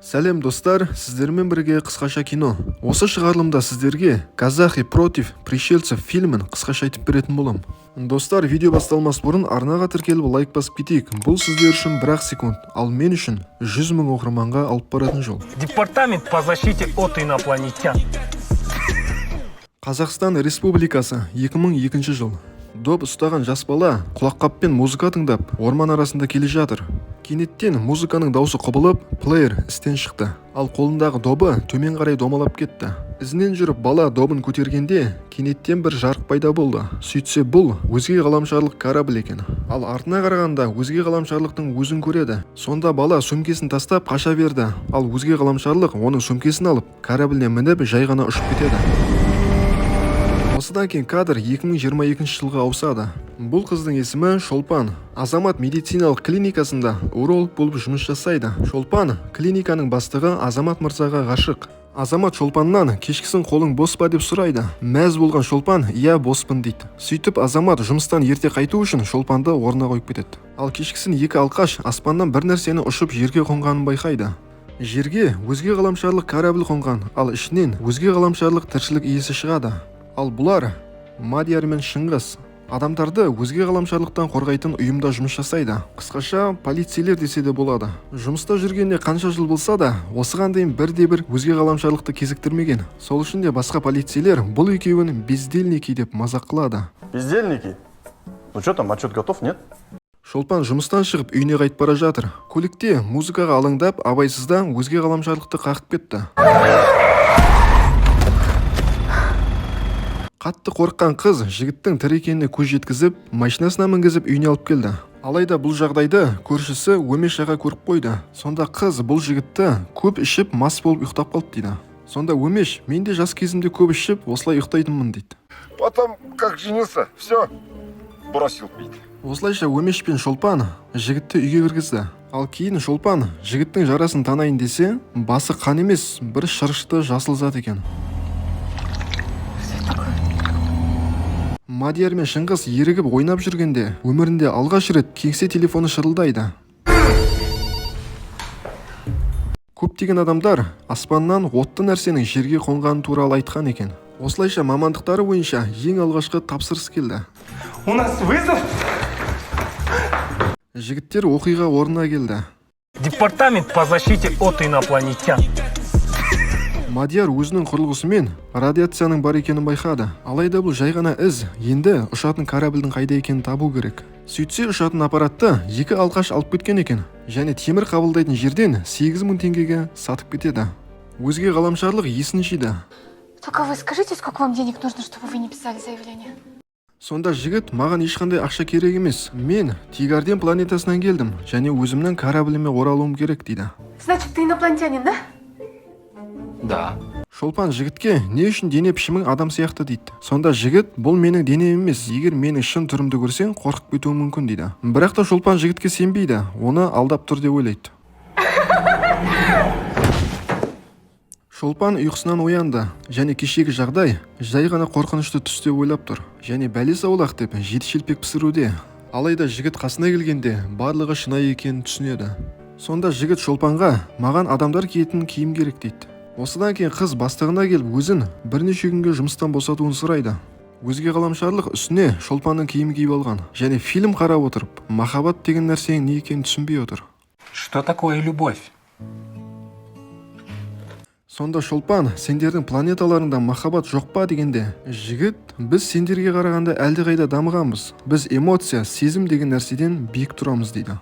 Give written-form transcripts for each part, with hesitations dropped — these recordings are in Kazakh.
Сәлем достар, сіздермен бірге қысқаша кино. Осы шығарылымда сіздерге «Казахи против пришельцев» фильмін қысқаша айтып беретін болам. Достар, видео басталмас бұрын арнаға тіркеліп лайк басып кетейік. Бұл сіздер үшін 1 секунд, ал мен үшін 100 000 оқырманға алып баратын жол. Департамент по защите от инопланетян. Қазақстан Республикасы 2002 жыл. Доп ұстаған жас бала құлаққаппен музыка тыңдап, орман арасында келе жатыр. Кенеттен музыканың даусы құбылып, плеер істен шықты. Ал қолындағы добы төмен қарай домалап кетті. Ізінен жүріп бала добын көтергенде, кенеттен бір жарық пайда болды. Сөйтсе бұл өзге ғаламшарлық корабль екен. Ал артына қарағанда өзге ғаламшарлықтың өзін көреді. Сонда бала сөмкесін тастап қаша берді. Ал өзге ғаламшарлық оның сөмкесін алып, корабліне мініп жай ғана ұшып кетеді. Осыдан кейін кадр 2022 жылға ауысады. Бұл қыздың есімі Шолпан. Азамат медициналық клиникасында уролог болып жұмыс жасайды. Шолпан клиниканың бастығы Азамат мырзаға ғашық. Азамат Шолпаннан кешкісін қолың бос па деп сұрайды. Мәз болған Шолпан иә боспын дейді. Сөйтіп Азамат жұмыстан ерте қайту үшін Шолпанды орнына қойып кетеді. Ал кешкісін екі алқаш аспаннан бір нәрсені ұшып жерге қонғанын байқайды. Жерге өзге ғаламшарлық корабль қонған, ал ішінен өзге ғаламшарлық тіршілік иесі шығады. Ал бұлар Мадияр мен Шыңғыс адамдарды өзге ғаламшарлықтан қорғайтын ұйымда жұмыс жасайды. Қысқаша полицейлер десе де болады. Жұмыста жүргенде қанша жыл болса да, осыған дейін бірде-бір өзге ғаламшарлықты кезіктірмеген. Сол үшін де басқа полицейлер бұл екеуін бездельники деп мазақ қылады. Бездельники? Ну что там, отчет готов, нет? Шолпан жұмыстан шығып үйіне қайтып бара жатыр. Көлікте музыкаға алаңдап, абайсызда өзге ғаламшарлықты қағып кетті. Қатты қорыққан қыз жігіттің тірі екеніне көз жеткізіп, машинасына мінгізіп үйіне алып келді. Алайда бұл жағдайды көршісі Өмеш аға көріп қойды. Сонда қыз бұл жігітті көп ішіп мас болып ұйықтап қалды дейді. Сонда Өмеш, мен де жас кезімде көп ішіп, осылай ұйықтайтынмын дейді. Потом, как женился, все, бросил пить. Осылайша Өмеш пен Шолпан жігітті үйге кіргізді. Ал кейін Шолпан жігіттің жарасын танайын десе, басы қан емес, бір шырышты жасыл зат екен. Мадияр мен Шыңғыс ерігіп ойнап жүргенде, өмірінде алғаш рет кеңсе телефоны шырылдайды. Көптеген адамдар аспаннан отты нәрсенің жерге қонғаны туралы айтқан екен. Осылайша мамандықтары бойынша ең алғашқы тапсырыс келді. У нас вызов. Жігіттер оқиға орнына келді. Департамент по защите от инопланетян. Мадияр өзінің құрылғысымен радиацияның бар екенін байқады. Алайда бұл жай ғана із, енді ұшатын корабльдің қайда екенін табу керек. Сөйтсе ұшатын аппаратты екі алқаш алып кеткен екен. Және темір қабылдайтын жерден 8000 теңгеге сатып кетеді. Өзге ғаламшарлық есін жиды. Только вы скажите, сколько вам денег нужно, чтобы вы не писали заявление? Сонда жігіт, маған ешқандай ақша керек емес. Мен Тигарден планетасынан келдім, және өзімнің корабліме оралуым керек дейді. Значит, ты инопланетянин, да? Да. Шолпан жігітке, не үшін дене пішімің адам сияқты дейді. Сонда жігіт, бұл менің денем емес, егер менің шын түрімді көрсең, қорқып кетуің мүмкін дейді. Бірақ та Шолпан жігітке сенбейді, оны алдап тұр деп ойлайды. Шолпан ұйқысынан оянды, және кешегі жағдай жай ғана қорқынышты түс деп ойлап тұр. Және бәле саулақ деп жеті шелпек пісіруде. Алайда жігіт қасына келгенде барлығы шынайы екенін түсінеді. Сонда жігіт Шолпанға, маған адамдар киетін киім керек дейді. Осыдан кейін қыз бастығына келіп өзін бірнеше күнге жұмыстан босатуын сұрайды. Өзге ғаламшарлық үстіне Шолпанның киім киіп алған. Және фильм қарап отырып, махаббат деген нәрсенің не екенін түсінбей отыр. Что такое любовь? Сонда Шолпан, сендердің планеталарында махаббат жоқ па дегенде, жігіт, біз сендерге қарағанда әлдеқайда дамығанбыз. Біз эмоция, сезім деген нәрседен биік тұрамыз дейді.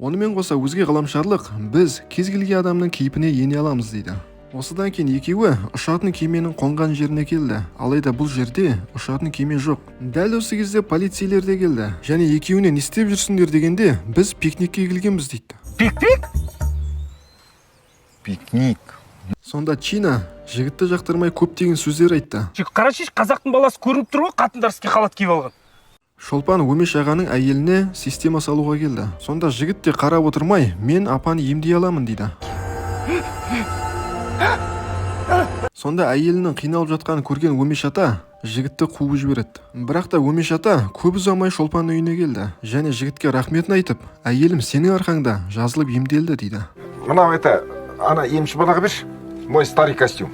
Онымен қоса өзге ғаламшарлық біз кез келген адамның кейпіне ене аламыз дейді. Осыдан кейін екеуі ұшатын кеменің қонған жеріне келді. Алайда бұл жерде ұшатын кеме жоқ. Дәл осы кезде полицейлер де келді. Және екеуіне не істеп жүрсіңдер дегенде, біз пикникке келгенбіз дейді. Пик-пик? Пикник. Сонда Чина жігітті жақтырмай көптеген сөздер айтты. Қарашеш, қазақтың баласы көрініп тұр ғой, қатындар іске халат киіп алған. Шолпан Өмеш ағаның әйеліне система салуға келді. Сонда жігіт те қарап отырмай, мен апаны емдей аламын дейді. Сонда әйелінің қиналып жатқанын көрген Өмеш ата жігітті қуып жібереді. Бірақ та Өмеш ата көп ұзамай Шолпанның үйіне келді және жігітке рахметін айтып, әйелім сенің арқаңда жазылып емделді дейді. Мынау ана емші балаға берші. Мой старый костюм.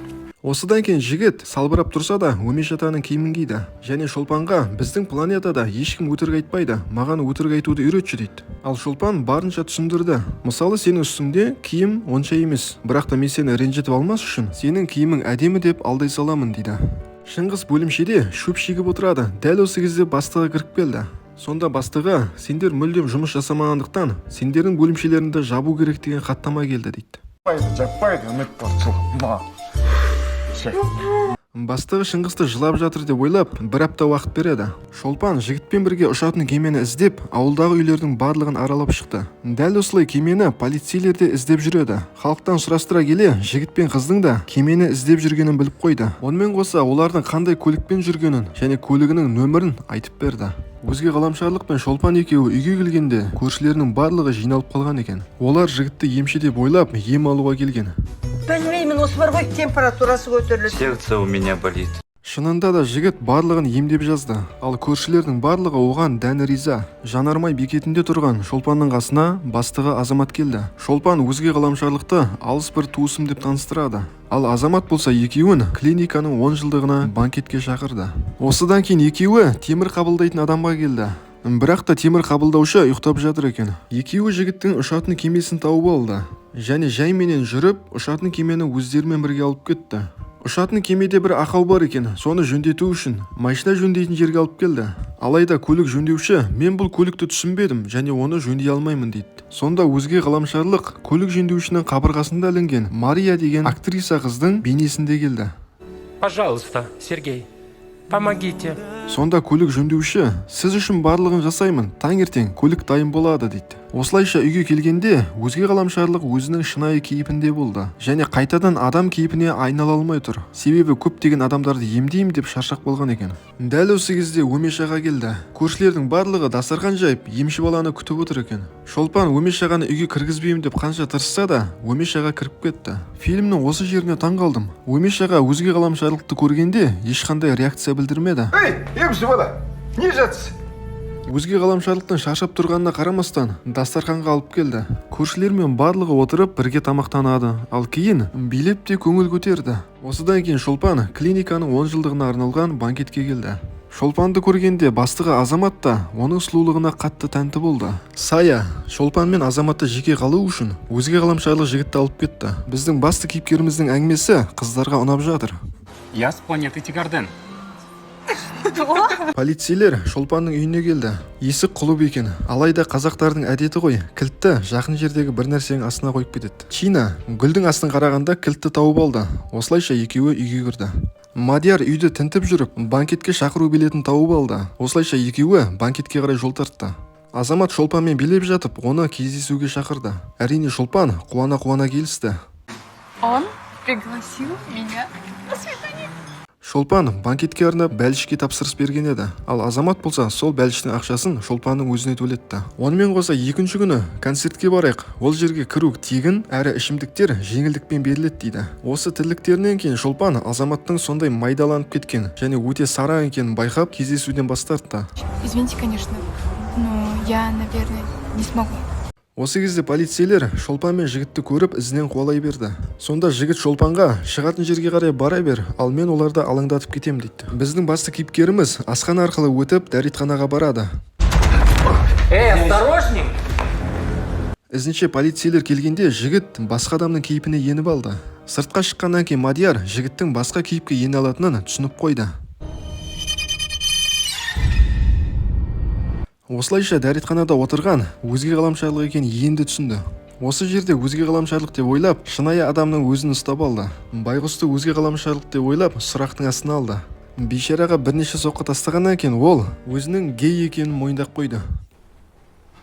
Осыдан кейін жігіт салбырап тұрса да Өмеш атаның киімін киді және Шолпанға біздің планетада ешкім өтірік айтпайды, маған өтірік айтуды үйретші дейді. Ал Шолпан барынша түсіндірді. Мысалы сенің үстіңде киім онша емес, бірақ та мен сені ренжітіп алмас үшін сенің киімің әдемі деп алдай саламын дейді. Шыңғыс бөлімшеде шөп шегіп отырады. Дәл осы кезде бастығы кіріп келді. Сонда бастығы, сендер мүлдем жұмыс жасамағандықтан сендердің бөлімшелеріңді жабу керек деген хаттама келді дейді. Жаппайды, үміт бар. Бастығы Шыңғысты жылап жатыр деп ойлап, бір апта уақыт береді. Шолпан жігітпен бірге ұшатын кемені іздеп, ауылдағы үйлердің барлығын аралап шықты. Дәл осылай кемені полицейлер де іздеп жүреді. Халықтан сұрастыра келе, жігіт пен қыздың да кемені іздеп жүргенін біліп қойды. Онымен қоса олардың қандай көлікпен жүргенін және көлігінің нөмірін айтып берді. Өзге ғаламшарлық пен Шолпан екеуі үйге келгенде көршілерінің барлығы жиналып қалған екен. Олар жігітті емші деп ойлап ем алуға келген. Білмеймін, осы бар ғой, температурасы көтерілді. Сердце у меня болит. Шынында да жігіт барлығын емдеп жазды. Ал көршілердің барлығы оған дән риза. Жанармай бекетінде тұрған Шолпанның қасына бастығы Азамат келді. Шолпан өзге ғаламшарлықты алыс бір туысым деп таныстырады. Ал Азамат болса екеуін клиниканың 10 жылдығына банкетке шақырды. Осыдан кейін екеуі темір қабылдайтын адамға келді. Бірақ та темір қабылдаушы ұйықтап жатыр екен. Екеуі жігіттің ұшатын кемесін тауып алды. Және жайменен жүріп, ұшатын кемені өздерімен бірге алып кетті. Ұшатын кемеде бір ақау бар екен, соны жөндету үшін машина жөндейтін жерге алып келді. Алайда көлік жөндеуші, мен бұл көлікті түсінбедім және оны жөндей алмаймын дейді. Сонда өзге ғаламшарлық көлік жөндеушінің қабырғасында ілінген Мария деген актриса қыздың бейнесінде келді. Пожалуйста, Сергей, помогите. Сонда көлік жөндеуші, сіз үшін барлығын жасаймын, таңертең көлік дайын болады дейді. Осылайша үйге келгенде өзге ғаламшарлық өзінің шынайы кейпінде болды және қайтадан адам кейпіне айнала алмай тұр. Себебі көптеген адамдарды емдеймін деп шаршап болған екен. Дәл осы кезде Өмеш аға келді. Көршілердің барлығы дастархан жайып, емші баланы күтіп отыр екен. Шолпан Өмеш ағаны үйге кіргізбеймін деп қанша тырысса да, Өмеш аға кіріп кетті. Фильмнің осы жеріне таң қалдым. Өмеш аға өзге ғаламшарлықты көргенде ешқандай реакция білдірмеді. Ей, емші бала, не жатсыз? Өзге ғаламшарлықтың шаршап тұрғанына қарамастан дастарханға алып келді. Көршілермен барлығы отырып бірге тамақтанады, ал кейін билеп те көңіл көтерді. Осыдан кейін Шолпан клиниканың 10 жылдығына арналған банкетке келді. Шолпанды көргенде бастығы Азамат та оның сұлулығына қатты тәнті болды. Сая Шолпан мен Азаматты жеке қалу үшін өзге ғаламшарлық жігітті алып кетті. Біздің басты кейіпкеріміздің әңгімесі қыздарға ұнап жатыр. Я с планеты Тигарден. Полицейлер Шолпанның үйіне келді. Есік құлып екен. Алайда қазақтардың әдеті ғой, кілтті жақын жердегі бір нәрсенің астына қойып кетеді. Чина гүлдің астын қарағанда кілтті тауып алды. Осылайша екеуі үйге кірді. Мадияр үйді тінтіп жүріп, банкетке шақыру билетін тауып алды. Осылайша екеуі банкетке қарай жол тартты. Азамат Шолпанмен билеп жатып, оны кездесуге шақырды. Әрине Шолпан қуана келісті. Он пригласил меня на свидание. Шолпан банкетке арнап бәлішке тапсырыс берген еді. Ал Азамат болса сол бәліштің ақшасын Шолпанның өзіне төлетті. Онымен қоса екінші күні концертке барайық. Ол жерге кіру тегін, әрі ішімдіктер жеңілдікпен беріледі дейді. Осы тірліктерінен кейін Шолпан Азаматтың сондай майдаланып кеткен және өте сараң екенін байқап кездесуден бас тартты. Извините, конечно, но я, наверное, не смогу. Осы кезде полицейлер Шолпан мен жігітті көріп ізінен қуалай берді. Сонда жігіт Шолпанға шығатын жерге қарай бара бер, ал мен оларды алаңдатып кетем дейді. Біздің басты кейіпкеріміз асхана арқылы өтіп дәретханаға барады. Осторожней! Ізінше полицейлер келгенде жігіт басқа адамның кейпіне еніп алды. Сыртқа шыққаннан кейін Мадияр жігіттің басқа кейіпке ене алатынын түсініп қойды. Осылайша дәретханада отырған өзге ғаламшарлық екен енді түсінді. Осы жерде өзге ғаламшарлық деп ойлап, шынайы адамның өзін ұстап алды. Байғұсты өзге ғаламшарлық деп ойлап, сұрақтың астына алды. Бейшараға бірнеше соққы тастағаннан кейін ол өзінің гей екенін мойындап қойды.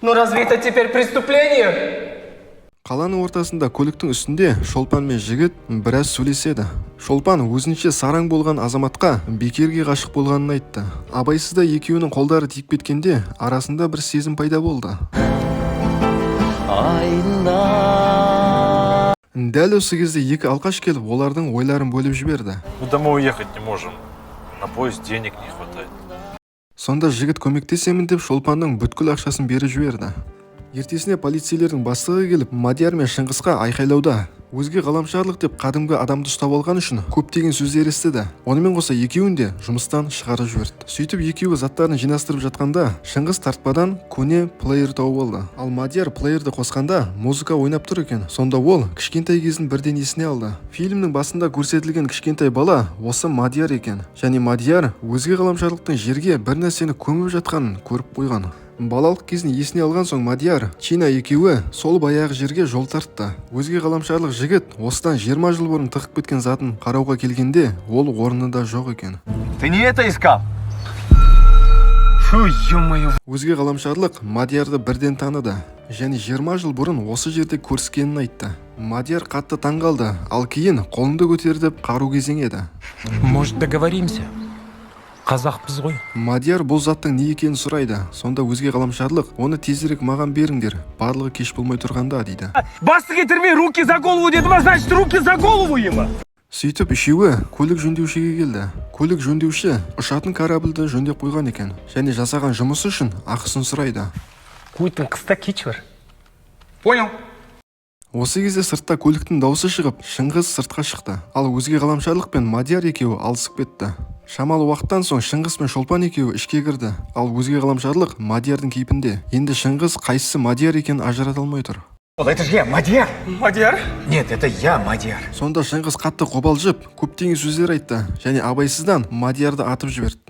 Ну разве это теперь преступление? Қаланың ортасында көліктің үстінде Шолпан мен жігіт біраз сөйлеседі. Шолпан өзінше сараң болған Азаматқа бекерге ғашық болғанын айтты. Абайсызда екеуінің қолдары тиіп кеткенде арасында бір сезім пайда болды. Дәл осы кезде екі алқаш келіп олардың ойларын бөліп жіберді. Мы домой уехать не можем. На поезд денег не хватает. Сонда жігіт көмектесемін деп шолпанның бүткіл ақшасын беріп жіберді. Ертесіне полицейлердің бастығы келіп Мадияр мен Шыңғысқа айқайлауда. Өзге ғаламшарлық деп қадымғы адамды ұстап алған үшін көптеген сөздер естіді. Онымен қоса екеуін де жұмыстан шығарып жіберді. Сөйтіп екеуі заттарын жинастырып жатқанда Шыңғыс тартпадан көне плеер тауып алды. Ал Мадияр плеерді қосқанда музыка ойнап тұр екен. Сонда ол кішкентай кезін бірден есіне алды. Фильмнің басында көрсетілген кішкентай бала осы Мадияр екен. Және Мадияр өзге ғаламшарлықтың жерге бір нәрсені көміп жатқанын көріп қойған. Балалық кезін есіне алған соң Мадияр, Чина екеуі сол баяғы жерге жол тартты. Өзге ғаламшарлық жігіт осыдан 20 жыл бұрын тығып кеткен затын қарауға келгенде, ол орнында жоқ екен. Ты не это искал? Фу, ё-моё. Өзге ғаламшарлық Мадиярды бірден таныды. Және 20 жыл бұрын осы жерде көріскенін айтты. Мадияр қатты таңғалды, ал кейін қолыңды көтердіп қару кезеңеді. Может, договоримся? Қазақпыз ғой. Мадияр бұл заттың не екенін сұрайды. Сонда өзге ғаламшарлық, оны тезірек маған беріңдер, барлығы кеш болмай тұрғанда дейді. Басты кетірмей, руки за голову деді ма, значит, руки за голову ема. Сөйтіп үшеуі көлік жөндеушіге келді. Көлік жөндеуші ұшатын корабльді жөндеп қойған екен. Және жасаған жұмысы үшін ақысын сұрайды. Көйтің қыста кеш бар. Понял? Осы кезде сыртта көліктің дауысы шығып, Шыңғыс сыртқа шықты. Ал өзге ғаламшарлық пен Мадияр екеуі алысып кетті. Шамалы уақыттан соң Шыңғыс пен Шолпан екеуі ішке кірді. Ал өзге ғаламшарлық Мадиярдың кейпінде. Енді Шыңғыс қайсысы Мадияр екенін ажырата алмай тұр. Это же я, Мадияр. Мадияр? Нет, это я, Мадияр. Сонда Шыңғыс қатты қобалжып, көптеген сөздер айтты. Және абайсыздан Мадиярды атып жіберді.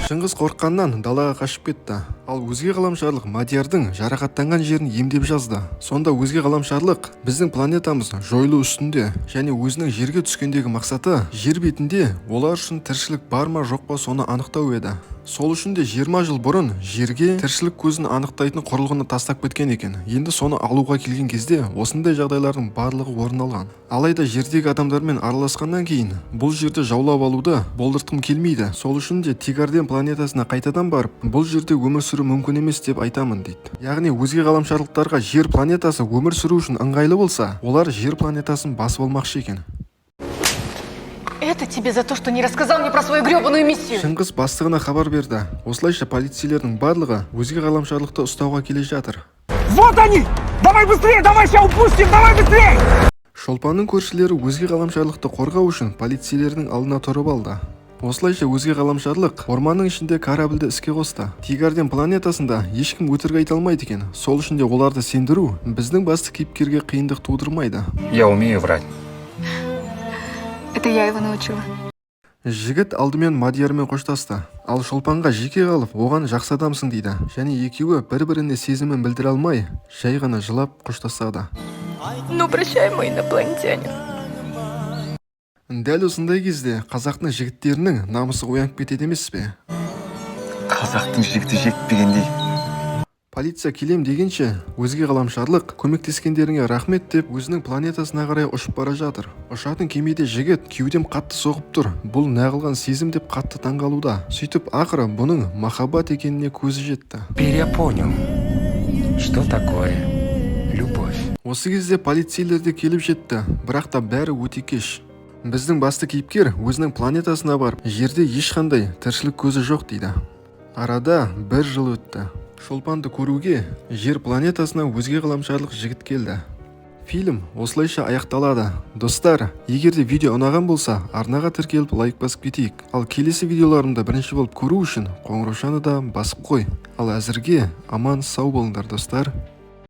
Шыңғыс қорыққаннан далаға қашып кетті. Ал өзге ғаламшарлық Мадиярдың жарақаттанған жерін емдеп жазды. Сонда өзге ғаламшарлық біздің планетамыз жойылу үстінде, және өзінің жерге түскендегі мақсаты жер бетінде олар үшін тіршілік бар ма жоқ па соны анықтау еді. Сол үшін де 20 жыл бұрын жерге тіршілік көзін анықтайтын құрылғыны тастап кеткен екен. Енді соны алуға келген кезде осындай жағдайлардың барлығы орын алған. Алайда жердегі адамдармен араласқаннан кейін бұл жерді жаулап алуды болдыртқым келмейді. Сол үшін де Тигарден планетасына қайтадан барып, бұл жерде өмір сүру мүмкін емес деп айтамын дейді. Яғни өзге ғаламшарлықтарға жер планетасы өмір сүру үшін ыңғайлы болса, олар жер планетасын басып алмақшы екен. Это тебе за то, что не рассказал мне про свою гребаную миссию. Шыңғыс бастығына хабар берді. Осылайша полицейлердің барлығы өзге ғаламшарлықты ұстауға келе жатыр. Вот они! Давай быстрее, давай сейчас упустим, давай быстрее! Шолпанның көршілері өзге ғаламшарлықты қорғау үшін полицейлердің алдына тұрып алды. Осылайша өзге ғаламшарлық орманның ішінде корабльді іске қосты. Тигарден планетасында ешкім өтірік айта алмайды екен. Сол үшін де оларды сендіру біздің басты кейіпкерге қиындық тудырмайды. Я умею врать. Это я его научила. Жігіт алдымен Мадиярмен қоштасты. Ал Шолпанға жеке қалып, оған жақсы адамсың дейді. Және екеуі бір-біріне сезімін білдіре алмай, жай ғана жылап қоштасады. Ну, прощай, мой инопланетянин. Дәл осындай кезде қазақтың жігіттерінің намысы оянып кетеді емес пе? Қазақтың жігіті жетпегендей. Полиция келем дегенше, өзге ғаламшарлық көмектескендеріңе рахмет деп өзінің планетасына қарай ұшып бара жатыр. Ұшатын кемеде жігіт кеудем қатты соғып тұр. Бұл нағылған сезім деп қатты таңғалуда. Сөйтіп ақыры бұның махаббат екеніне көзі жетті. Перепонял. Что такое любовь? Осы кезде полицейлер де келіп жетті, бірақ та бәрі өте кеш. Біздің басты кейіпкер өзінің планетасына барып, жерде ешқандай тіршілік көзі жоқ дейді. Арада 1 жыл өтті. Шолпанды көруге жер планетасына өзге ғаламшарлық жігіт келді. Фильм осылайша аяқталады. Достар, егер де видео ұнаған болса, арнаға тіркеліп лайк басып кетейік. Ал келесі видеоларымды бірінші болып көру үшін қоңыраушаны да басып қой. Ал әзірге аман сау болыңдар достар.